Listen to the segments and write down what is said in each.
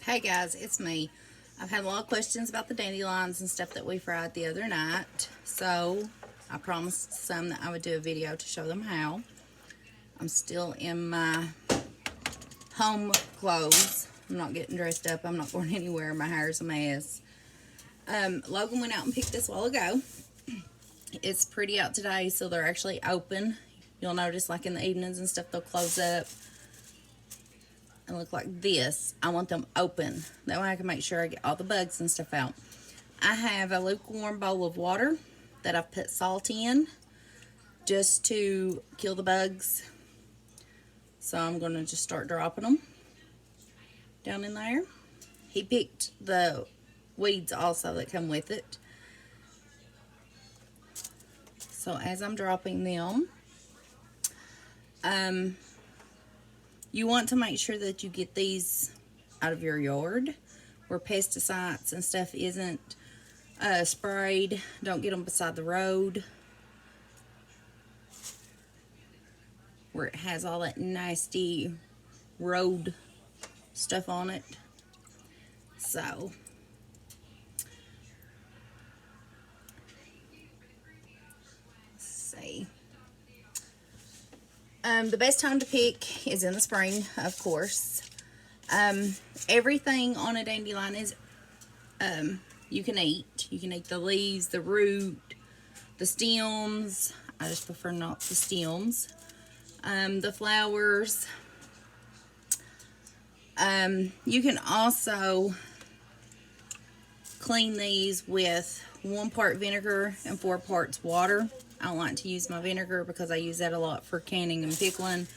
Hey guys, it's me. I've had a lot of questions about the dandelions and stuff that we fried the other night, so I promised some that I would do a video to show them how. I'm still in my home clothes. I'm not getting dressed up. I'm not going anywhere. My hair's a mess. Logan went out and picked this a while ago. It's pretty out today, so they're actually open. You'll notice like in the evenings and stuff, they'll close up and look like this. I want them open. That way I can make sure I get all the bugs and stuff out. I have a lukewarm bowl of water that I've put salt in just to kill the bugs. So I'm going to just start dropping them down in there. He picked the weeds also that come with it. So as I'm dropping them, you want to make sure that you get these out of your yard where pesticides and stuff isn't sprayed. Don't get them beside the road where it has all that nasty road stuff on it. So let's see. The best time to pick is in the spring, of course. Everything on a dandelion is you can eat. You can eat the leaves, the root, the stems. I just prefer not the stems. The flowers. You can also clean these with 1 part vinegar and 4 parts water. I don't like to use my vinegar because I use that a lot for canning and pickling.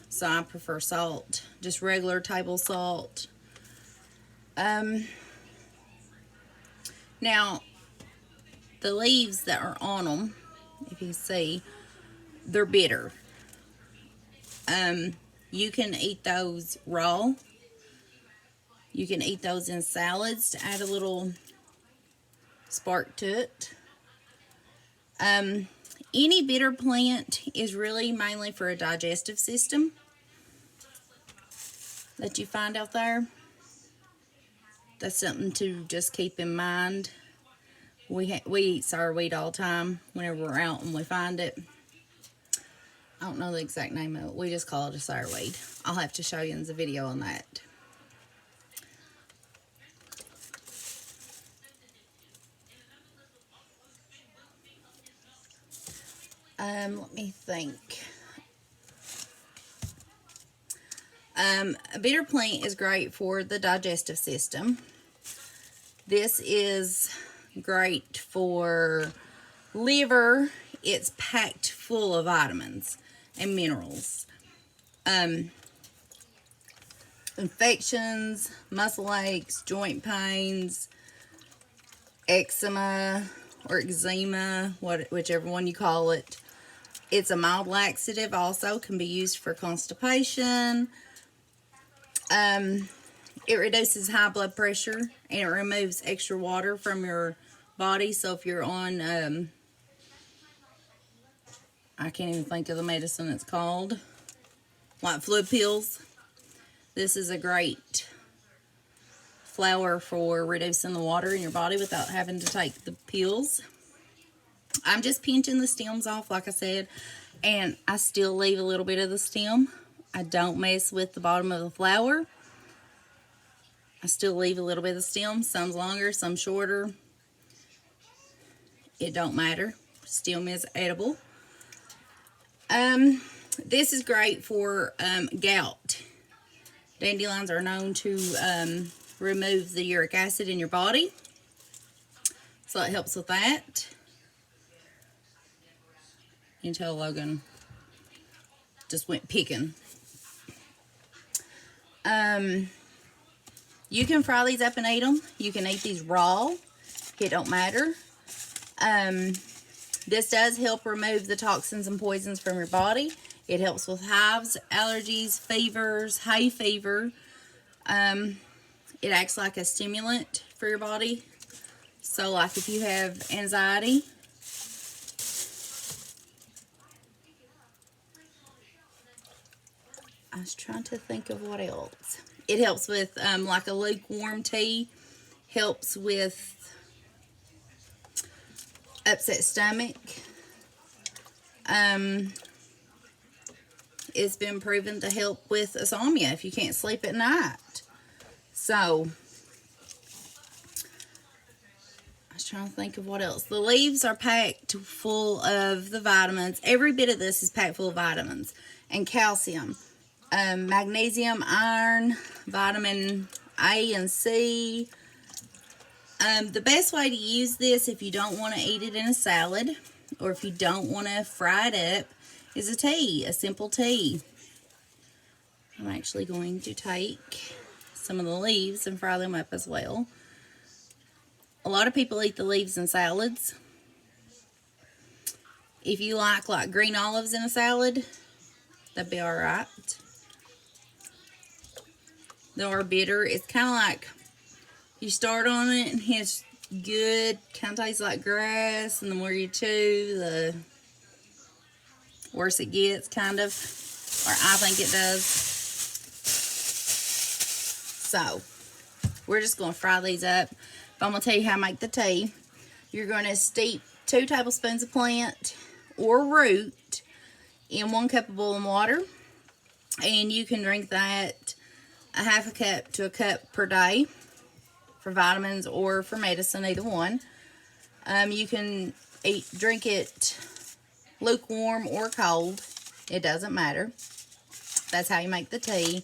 So I prefer salt, just regular table salt. Now, the leaves that are on them, if you see, they're bitter. You can eat those raw. You can eat those in salads to add a little spark to it. Any bitter plant is really mainly for a digestive system that you find out there. That's something to just keep in mind. We eat sourweed all the time whenever we're out and we find it. I don't know the exact name of it. We just call it a sourweed. I'll have to show you in the video on that. Let me think. A bitter plant is great for the digestive system. This is great for liver. It's packed full of vitamins and minerals. Infections, muscle aches, joint pains, eczema or eczema, whichever one you call it. It's a mild laxative also, can be used for constipation. It reduces high blood pressure and it removes extra water from your body. So if you're on, I can't even think of the medicine it's called, like fluid pills, this is a great flower for reducing the water in your body without having to take the pills. I'm just pinching the stems off, like I said, and I still leave a little bit of the stem. I don't mess with the bottom of the flower. I still leave a little bit of the stem. Some's longer, some shorter. It don't matter. Stem is edible. This is great for gout. Dandelions are known to remove the uric acid in your body, so it helps with that. Until Logan just went picking. You can fry these up and eat them. You can eat these raw. It don't matter. This does help remove the toxins and poisons from your body. It helps with hives, allergies, fevers, hay fever. It acts like a stimulant for your body. So like if you have anxiety, I was trying to think of what else. It helps with like a lukewarm tea, helps with upset stomach. It's been proven to help with insomnia if you can't sleep at night. So, I was trying to think of what else. The leaves are packed full of the vitamins. Every bit of this is packed full of vitamins and calcium, magnesium, iron, vitamin A and C. The best way to use this if you don't want to eat it in a salad or if you don't want to fry it up is a tea, a simple tea. I'm actually going to take some of the leaves and fry them up as well. A lot of people eat the leaves in salads. If you like green olives in a salad, that'd be alright. They are bitter. It's kind of like you start on it and it's good, kind of tastes like grass, and the more you chew, the worse it gets, kind of, or I think it does. So, we're just going to fry these up. But I'm going to tell you how to make the tea. You're going to steep 2 tablespoons of plant or root in 1 cup of boiling water, and you can drink that a half a cup to a cup per day for vitamins or for medicine, either one. You can drink it lukewarm or cold. It doesn't matter. That's how you make the tea.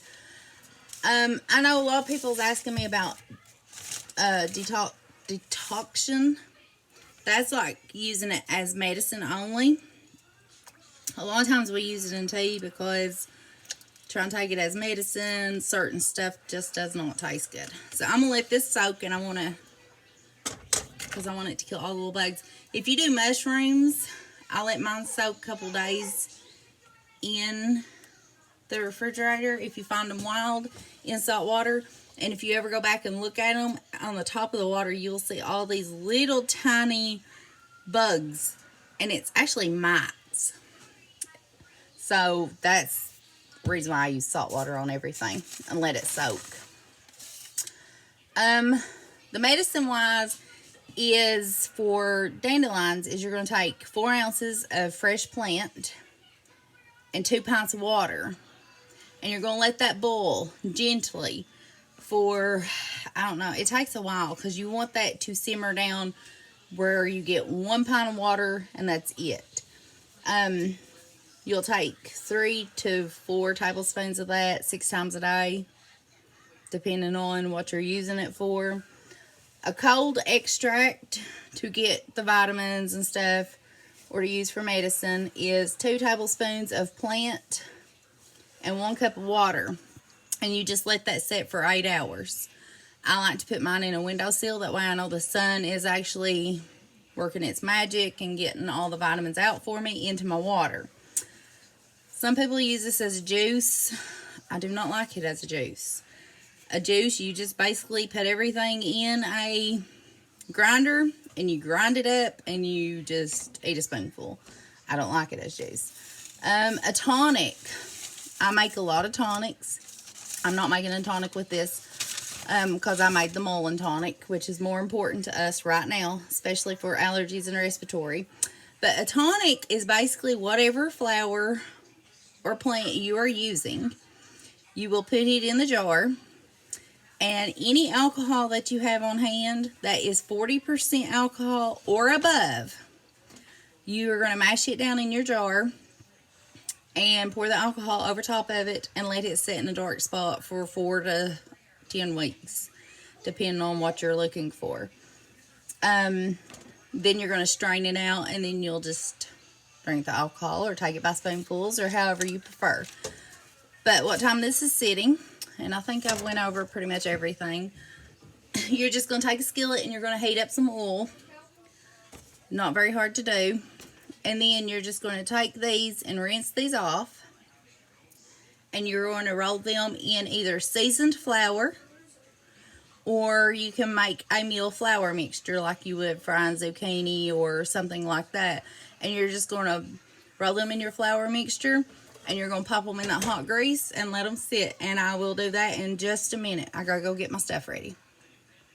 I know a lot of people's asking me about detoxion. That's like using it as medicine only. A lot of times we use it in tea because trying to take it as medicine, certain stuff just does not taste good. So I'm gonna let this soak, and because I want it to kill all the little bugs. If you do mushrooms, I let mine soak a couple days in the refrigerator if you find them wild in salt water. And if you ever go back and look at them, on the top of the water, you'll see all these little tiny bugs. And it's actually mites. So that's the reason why I use salt water on everything and let it soak. The medicine-wise is for dandelions is you're going to take 4 ounces of fresh plant and 2 pints of water. And you're going to let that boil gently for, I don't know, it takes a while because you want that to simmer down where you get 1 pint of water and that's it. You'll take 3 to 4 tablespoons of that 6 times a day, depending on what you're using it for. A cold extract to get the vitamins and stuff, or to use for medicine, is 2 tablespoons of plant and 1 cup of water. And you just let that set for 8 hours. I like to put mine in a windowsill. That way I know the sun is actually working its magic and getting all the vitamins out for me into my water. Some people use this as a juice. I do not like it as a juice. A juice, you just basically put everything in a grinder and you grind it up and you just eat a spoonful. I don't like it as juice. A tonic. I make a lot of tonics. I'm not making a tonic with this because I made the Mullen tonic, which is more important to us right now, especially for allergies and respiratory. But a tonic is basically whatever flower or plant you are using. You will put it in the jar, and any alcohol that you have on hand that is 40% alcohol or above, you are going to mash it down in your jar and pour the alcohol over top of it and let it sit in a dark spot for 4 to 10 weeks, depending on what you're looking for. Then you're going to strain it out, and then you'll just drink the alcohol or take it by spoonfuls or however you prefer. But what time this is sitting, and I think I've went over pretty much everything, you're just going to take a skillet and you're going to heat up some oil. Not very hard to do. And then you're just going to take these and rinse these off. And you're going to roll them in either seasoned flour, or you can make a meal flour mixture like you would frying zucchini or something like that. And you're just going to roll them in your flour mixture. and you're going to pop them in that hot grease and let them sit. And I will do that in just a minute. I gotta go get my stuff ready.